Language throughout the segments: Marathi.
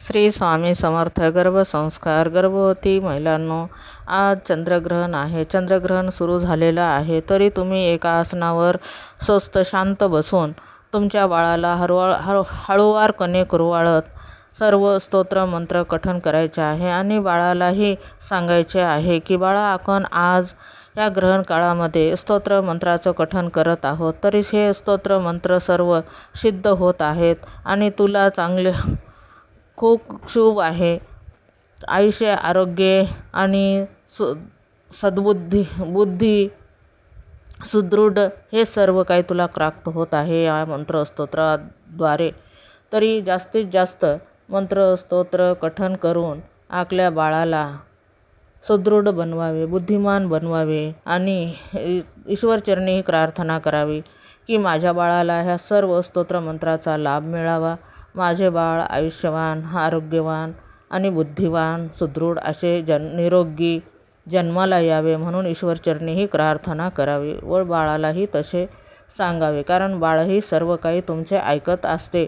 श्री स्वामी समर्थ. गर्भसंस्कार. गर्भवती महिलांनो, आज चंद्रग्रहण आहे. चंद्रग्रहण सुरू झालेलं आहे. तरी तुम्ही एका आसनावर स्वस्थ शांत बसून तुमच्या बाळाला हळूवारपणे कुरवाळत सर्व स्तोत्र मंत्र कथन करायचे आहे आणि बाळालाही सांगायचे आहे की बाळा, आपण आज या ग्रहण काळामध्ये स्तोत्र मंत्राचं कथन करत आहोत. तरी हे स्तोत्र मंत्र सर्व सिद्ध होत आहेत आणि तुला चांगले खूप शुभ आहे. आयुष्य, आरोग्य आणि बुद्धी सुदृढ हे सर्व काही तुला प्राप्त होत आहे या मंत्र स्तोत्राद्वारे. तरी जास्तीत जास्त मंत्र स्तोत्र कथन करून आपल्या बाळाला सुदृढ बनवावे, बुद्धिमान बनवावे आणि ईश्वरचरणी ही प्रार्थना करावी की माझ्या बाळाला ह्या सर्व स्तोत्र मंत्राचा लाभ मिळावा. माझे बाळ आयुष्यवान, आरोग्यवान आणि बुद्धिवान, सुदृढ असे निरोगी जन्माला यावे म्हणून ईश्वरचरणी ही प्रार्थना करावी व बाळालाही तसे सांगावे. कारण बाळही सर्व काही तुमचे ऐकत असते.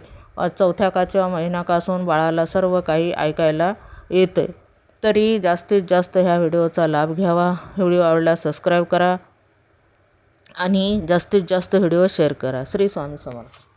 4थ्या का महिन्यापासून बाळाला सर्व काही ऐकायला येते. तरी जास्तीत जास्त ह्या व्हिडिओचा लाभ घ्यावा. व्हिडिओ आवडल्यास सबस्क्राईब करा आणि जास्तीत जास्त व्हिडिओ शेअर करा. श्री स्वामी समर्थ.